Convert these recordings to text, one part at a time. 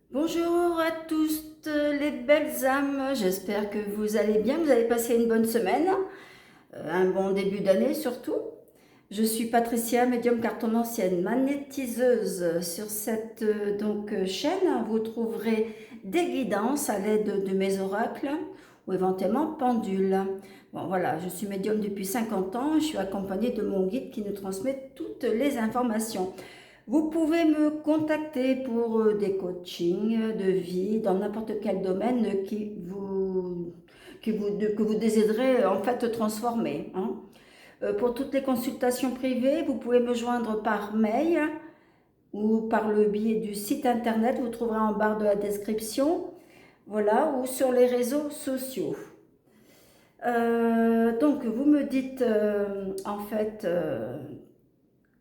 Bonjour à tous les belles âmes, j'espère que vous allez bien, vous avez passé une bonne semaine, un bon début d'année surtout. Je suis Patricia, médium cartomancienne, magnétiseuse. Sur cette chaîne, vous trouverez des guidances à l'aide de mes oracles ou éventuellement pendules. Bon voilà, je suis médium depuis 50 ans, je suis accompagnée de mon guide qui nous transmet toutes les informations. Vous pouvez me contacter pour des coachings de vie dans n'importe quel domaine que vous désirez en fait transformer, hein. Pour toutes les consultations privées, vous pouvez me joindre par mail ou par le biais du site internet, vous trouverez en barre de la description, voilà, ou sur les réseaux sociaux. Donc vous me dites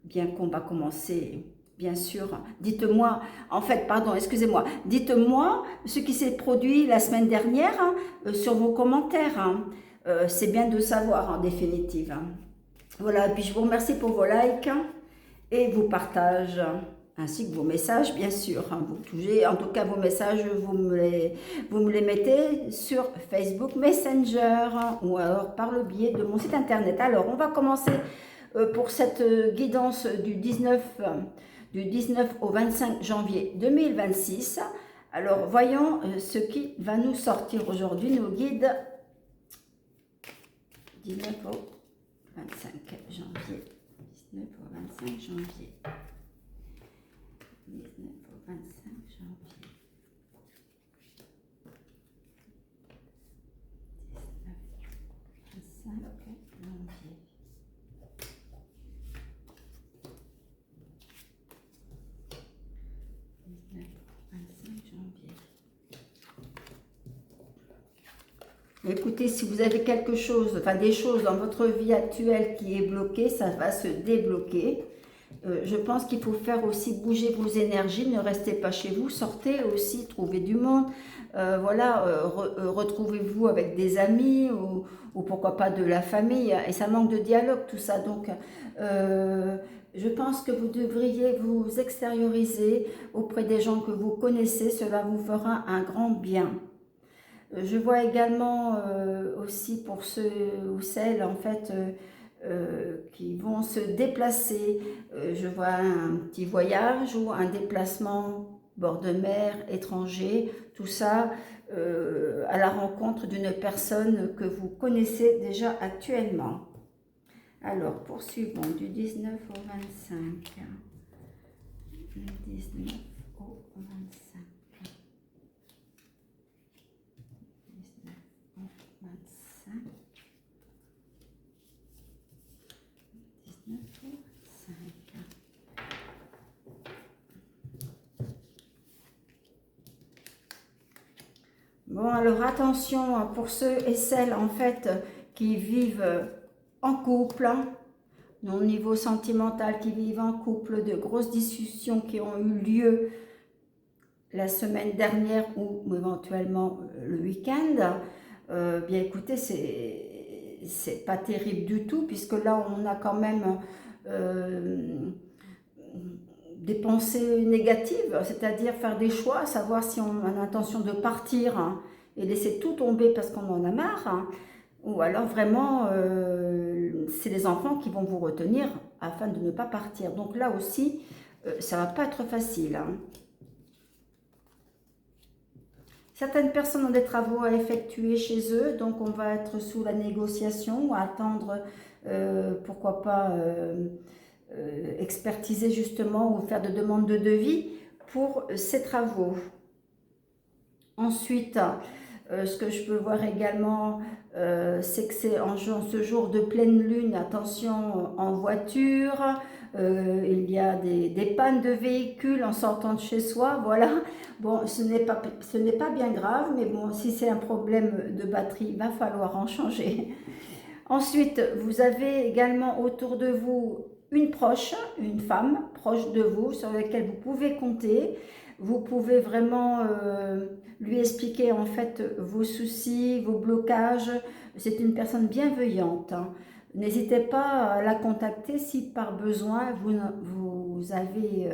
bien qu'on va commencer, bien sûr, dites-moi, excusez-moi, dites-moi ce qui s'est produit la semaine dernière, hein, sur vos commentaires, hein. C'est bien de savoir en définitive, hein. Voilà, puis je vous remercie pour vos likes, hein, et vos partages, ainsi que vos messages, bien sûr, hein. Vous touchez, en tout cas vos messages, vous me les mettez sur Facebook Messenger, hein, ou alors par le biais de mon site internet. Alors, on va commencer pour cette guidance du 19 au 25 janvier 2026. Alors, voyons ce qui va nous sortir aujourd'hui, nos guides 19 au 25 janvier. 19 au 25 janvier. 19 au 25 janvier. 19 au 25 janvier. Écoutez, si vous avez quelque chose, enfin des choses dans votre vie actuelle qui est bloquée, ça va se débloquer. Je pense qu'il faut faire aussi bouger vos énergies, ne restez pas chez vous, sortez aussi, trouvez du monde. Retrouvez-vous avec des amis ou pourquoi pas de la famille. Et ça manque de dialogue tout ça. Donc, je pense que vous devriez vous extérioriser auprès des gens que vous connaissez. Cela vous fera un grand bien. Je vois également aussi pour ceux ou celles en fait qui vont se déplacer. Je vois un petit voyage ou un déplacement bord de mer, étranger, tout ça à la rencontre d'une personne que vous connaissez déjà actuellement. Alors, poursuivons du 19 au 25. Du 19 au 25. 19 au 25. 19 au 25. Bon, alors attention pour ceux et celles en fait qui vivent en couple, hein, au niveau sentimental, qui vivent en couple, de grosses discussions qui ont eu lieu la semaine dernière ou éventuellement le week-end. Bien écoutez, c'est pas terrible du tout, puisque là on a quand même des pensées négatives, c'est-à-dire faire des choix, savoir si on a l'intention de partir, hein, et laisser tout tomber parce qu'on en a marre, hein, ou alors vraiment c'est les enfants qui vont vous retenir afin de ne pas partir. Donc là aussi, ça va pas être facile, hein. Certaines personnes ont des travaux à effectuer chez eux, donc on va être sous la négociation, à attendre, pourquoi pas, expertiser justement ou faire de demandes de devis pour ces travaux. Ensuite, ce que je peux voir également, c'est que c'est en ce jour de pleine lune, attention en voiture, il y a des pannes de véhicules en sortant de chez soi, voilà. Bon, ce n'est pas bien grave, mais bon, si c'est un problème de batterie, il va falloir en changer. Ensuite, vous avez également autour de vous une proche, une femme proche de vous sur laquelle vous pouvez compter. Vous pouvez vraiment lui expliquer en fait vos soucis, vos blocages. C'est une personne bienveillante, hein. N'hésitez pas à la contacter si par besoin vous avez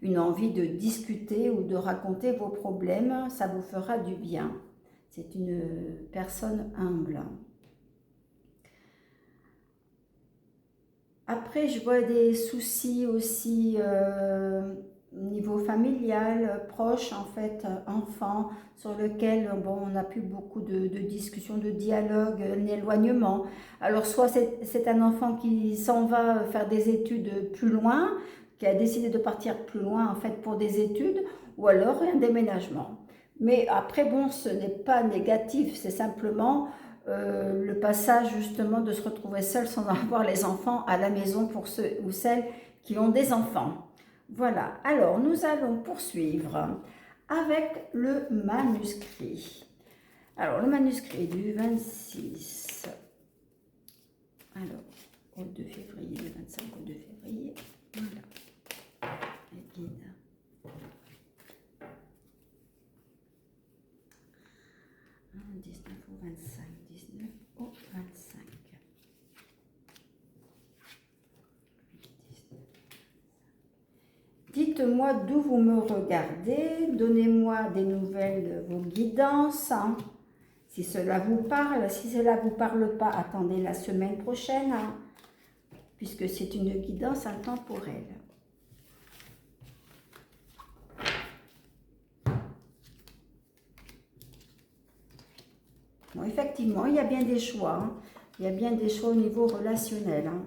une envie de discuter ou de raconter vos problèmes, ça vous fera du bien. C'est une personne humble. Après, je vois des soucis aussi au niveau familial, proche en fait, enfant, sur lequel bon, on n'a plus beaucoup de discussions, de dialogue, un éloignement. Alors soit c'est un enfant qui s'en va faire des études plus loin, qui a décidé de partir plus loin en fait pour des études, ou alors un déménagement. Mais après, bon, ce n'est pas négatif, c'est simplement le passage justement de se retrouver seul sans avoir les enfants à la maison pour ceux ou celles qui ont des enfants. Voilà, alors nous allons poursuivre avec le manuscrit. Alors le manuscrit du 26, alors au 2 février, le 25 au 2 février, voilà, le guide. 19 au 25, 19 au 25. Dites-moi d'où vous me regardez, donnez-moi des nouvelles de vos guidances. Hein. Si cela vous parle, si cela ne vous parle pas, attendez la semaine prochaine, hein, puisque c'est une guidance intemporelle. Bon, effectivement, il y a bien des choix. Hein. Il y a bien des choix au niveau relationnel. Hein.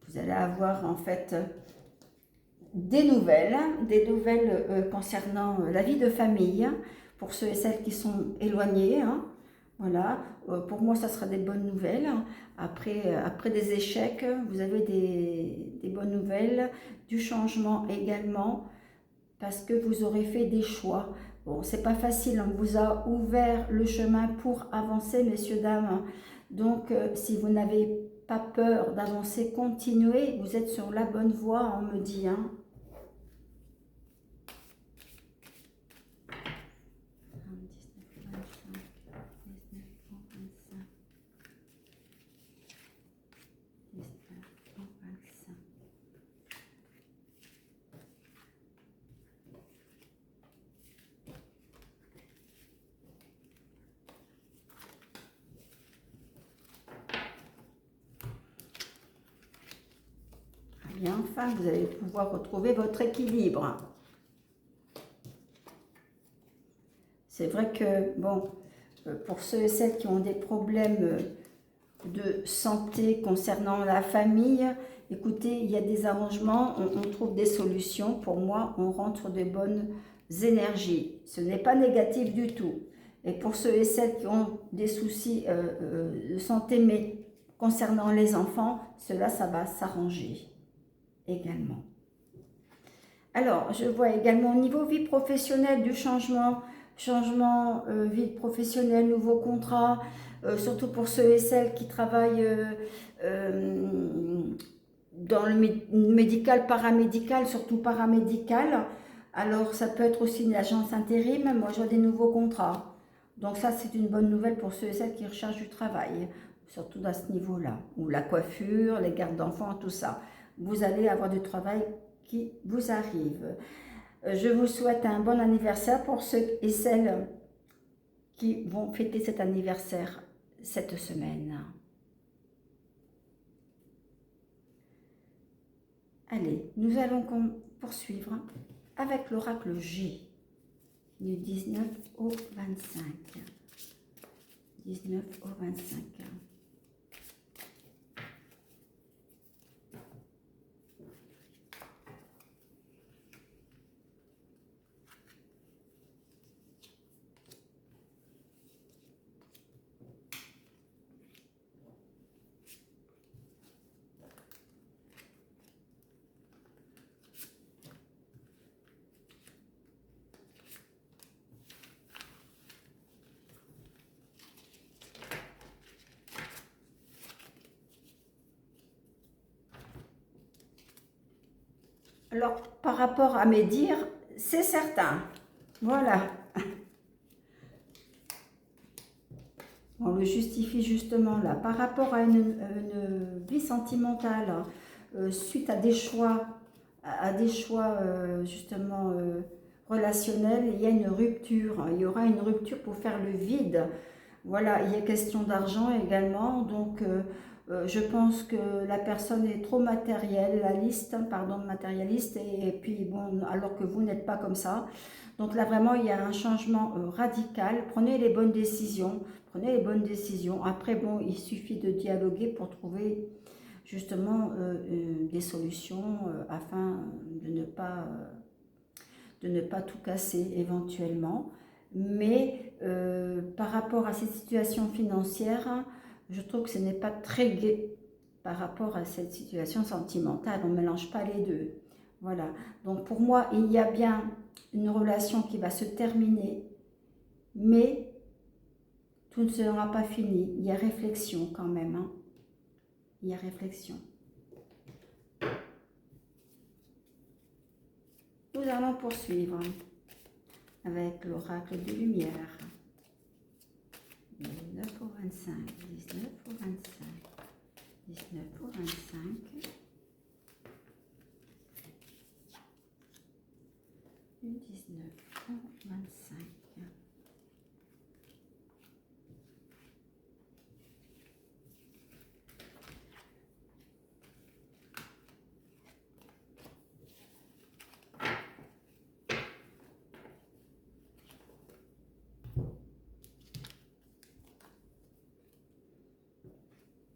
Vous allez avoir en fait des nouvelles concernant la vie de famille pour ceux et celles qui sont éloignés. Hein. Voilà, pour moi, ça sera des bonnes nouvelles. Après des échecs, vous avez des bonnes nouvelles, du changement également, parce que vous aurez fait des choix. Bon, c'est pas facile, on vous a ouvert le chemin pour avancer, messieurs, dames. Donc, si vous n'avez pas peur d'avancer, continuez, vous êtes sur la bonne voie, on me dit. Hein. Et enfin, vous allez pouvoir retrouver votre équilibre. C'est vrai que, bon, pour ceux et celles qui ont des problèmes de santé concernant la famille, écoutez, il y a des arrangements, on trouve des solutions. Pour moi, on rentre de bonnes énergies. Ce n'est pas négatif du tout. Et pour ceux et celles qui ont des soucis de santé, mais concernant les enfants, cela, ça va s'arranger également. Alors, je vois également au niveau vie professionnelle du changement vie professionnelle, nouveau contrat, surtout pour ceux et celles qui travaillent dans le médical, paramédical, surtout paramédical. Alors, ça peut être aussi une agence intérim. Moi, je vois des nouveaux contrats. Donc ça, c'est une bonne nouvelle pour ceux et celles qui recherchent du travail, surtout à ce niveau-là. Ou la coiffure, les gardes d'enfants, tout ça. Vous allez avoir du travail qui vous arrive. Je vous souhaite un bon anniversaire pour ceux et celles qui vont fêter cet anniversaire cette semaine. Allez, nous allons poursuivre avec l'oracle J du 19 au 25. 19 au 25. Alors, par rapport à mes dires, c'est certain. Voilà. On le justifie justement là. Par rapport à une vie sentimentale, suite à des choix, justement relationnels, il y a une rupture. Il y aura une rupture pour faire le vide. Voilà, il y a question d'argent également. Donc, je pense que la personne est trop matérialiste, pardon, matérialiste, et puis bon, alors que vous n'êtes pas comme ça. Donc là, vraiment, il y a un changement radical. Prenez les bonnes décisions. Prenez les bonnes décisions. Après, bon, il suffit de dialoguer pour trouver justement des solutions afin de ne pas tout casser éventuellement. Mais par rapport à cette situation financière, je trouve que ce n'est pas très gai par rapport à cette situation sentimentale. On ne mélange pas les deux. Voilà. Donc pour moi, il y a bien une relation qui va se terminer, mais tout ne sera pas fini. Il y a réflexion quand même. Hein. Il y a réflexion. Nous allons poursuivre avec l'oracle de lumière. 19 au 25, 19 au 25, 19 au 25, 19 au 25.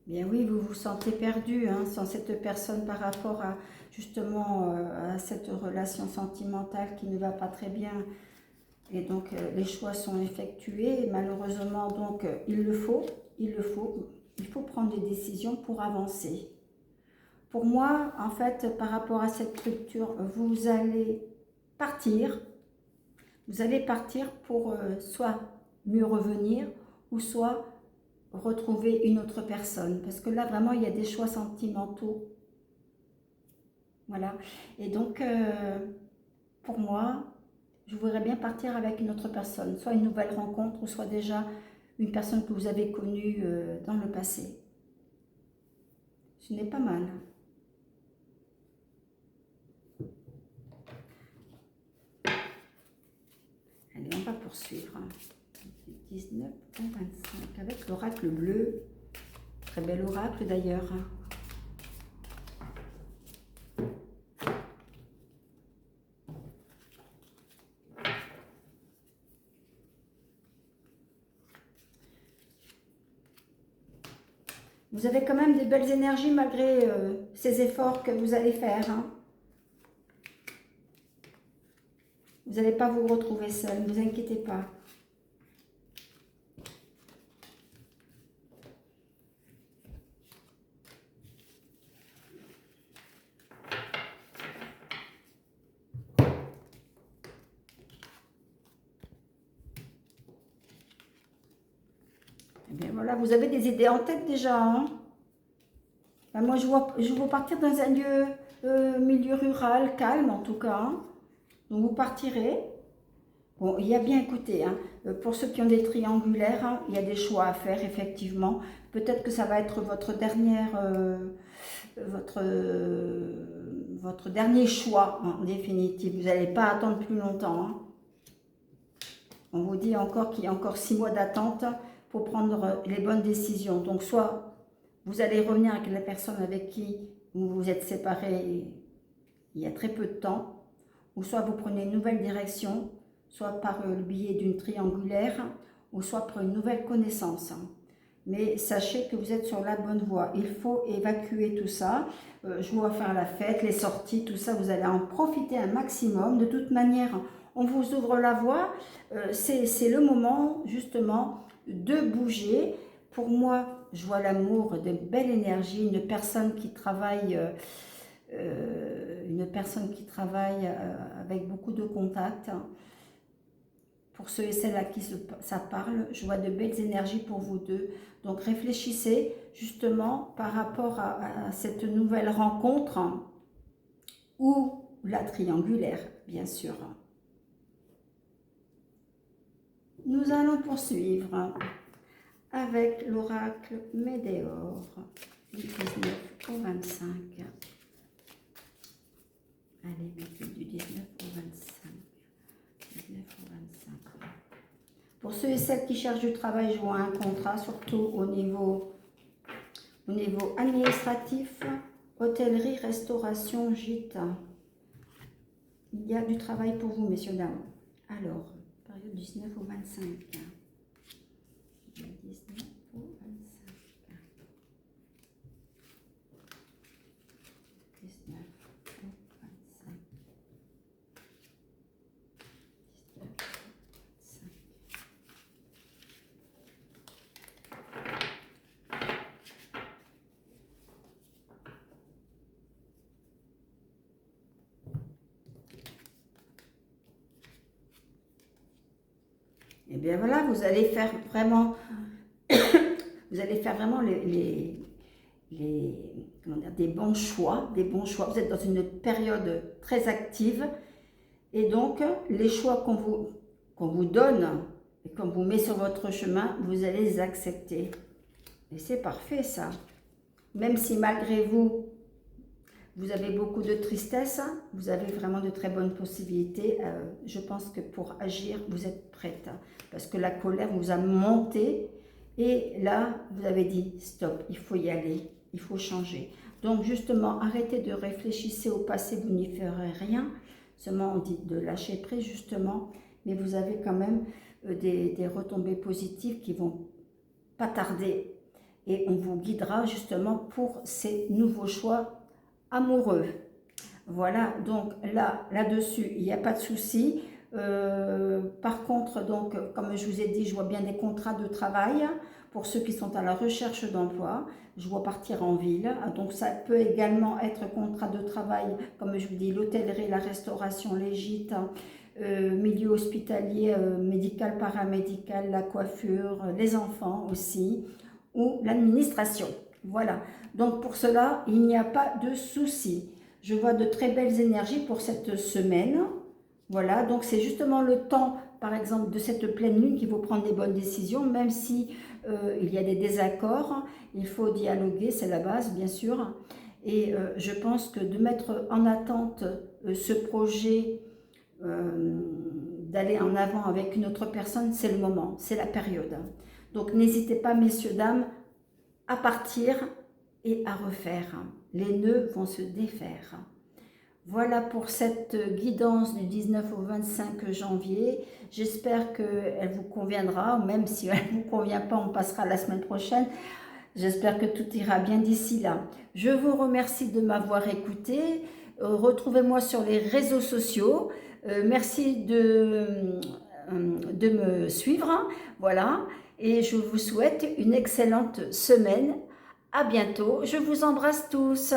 Bien oui, vous vous sentez perdu hein, sans cette personne par rapport à justement à cette relation sentimentale qui ne va pas très bien. Et donc les choix sont effectués. Et malheureusement, donc il faut prendre des décisions pour avancer. Pour moi, en fait, par rapport à cette rupture, vous allez partir. Vous allez partir pour soit mieux revenir ou soit retrouver une autre personne. Parce que là, vraiment, il y a des choix sentimentaux. Voilà. Et donc, pour moi, je voudrais bien partir avec une autre personne. Soit une nouvelle rencontre ou soit déjà une personne que vous avez connue dans le passé. Ce n'est pas mal. Allez, on va poursuivre. 19 au 25 avec l'oracle bleu. Très bel oracle d'ailleurs. Vous avez quand même des belles énergies malgré ces efforts que vous allez faire. Hein. Vous n'allez pas vous retrouver seul, ne vous inquiétez pas. Eh bien voilà, vous avez des idées en tête déjà. Hein. Ben, moi, je vois partir dans un lieu, milieu rural, calme en tout cas. Hein. Donc vous partirez. Bon, il y a bien, écoutez, hein, pour ceux qui ont des triangulaires, hein, il y a des choix à faire, effectivement. Peut-être que ça va être votre votre dernier choix, hein, en définitive. Vous n'allez pas attendre plus longtemps. Hein. On vous dit encore qu'il y a encore 6 mois d'attente pour prendre les bonnes décisions. Donc, soit vous allez revenir avec la personne avec qui vous vous êtes séparés il y a très peu de temps, ou soit vous prenez une nouvelle direction, soit par le biais d'une triangulaire, ou soit pour une nouvelle connaissance. Mais sachez que vous êtes sur la bonne voie. Il faut évacuer tout ça. Je vois faire la fête, les sorties, tout ça, vous allez en profiter un maximum. De toute manière, on vous ouvre la voie. C'est le moment, justement, de bouger. Pour moi, je vois l'amour, de belles énergies, une personne qui travaille... avec beaucoup de contacts. Pour ceux et celles à qui ça parle, je vois de belles énergies pour vous deux. Donc réfléchissez justement par rapport à cette nouvelle rencontre ou la triangulaire, bien sûr. Nous allons poursuivre avec l'oracle Médéor du 19 au 25. Allez, du 19 au 25. 19 au 25. Pour ceux et celles qui cherchent du travail, je vois un contrat, surtout au niveau administratif, hôtellerie, restauration, gîte. Il y a du travail pour vous, messieurs, dames. Alors, période 19 au 25. 19 au 25. 19 au 25. 19 au 25. Et bien voilà, vous allez faire vraiment, comment dire, des bons choix, Vous êtes dans une période très active et donc les choix qu'on vous donne et qu'on vous met sur votre chemin, vous allez les accepter. Et c'est parfait ça. Même si malgré vous, vous avez beaucoup de tristesse, vous avez vraiment de très bonnes possibilités. Je pense que pour agir, vous êtes prête. Parce que la colère vous a monté et là, vous avez dit stop, il faut y aller, il faut changer. Donc justement, arrêtez de réfléchir au passé, vous n'y ferez rien. Seulement, on dit de lâcher prise justement, mais vous avez quand même des retombées positives qui vont pas tarder. Et on vous guidera justement pour ces nouveaux choix amoureux. Voilà, donc là-dessus, il n'y a pas de souci. Par contre, donc, comme je vous ai dit, je vois bien des contrats de travail pour ceux qui sont à la recherche d'emploi. Je vois partir en ville. Donc, ça peut également être contrat de travail, comme je vous dis, l'hôtellerie, la restauration, les gîtes, milieu hospitalier, médical, paramédical, la coiffure, les enfants aussi, ou l'administration. Voilà. Donc, pour cela, il n'y a pas de souci. Je vois de très belles énergies pour cette semaine. Voilà, donc c'est justement le temps, par exemple, de cette pleine lune qu'il faut prendre des bonnes décisions, même si il y a des désaccords, il faut dialoguer, c'est la base, bien sûr. Et je pense que de mettre en attente ce projet, d'aller en avant avec une autre personne, c'est le moment, c'est la période. Donc n'hésitez pas, messieurs, dames, à partir et à refaire. Les nœuds vont se défaire. Voilà pour cette guidance du 19 au 25 janvier. J'espère qu'elle vous conviendra, même si elle ne vous convient pas, on passera la semaine prochaine. J'espère que tout ira bien d'ici là. Je vous remercie de m'avoir écouté. Retrouvez-moi sur les réseaux sociaux. Merci de me suivre. Voilà. Et je vous souhaite une excellente semaine. À bientôt. Je vous embrasse tous.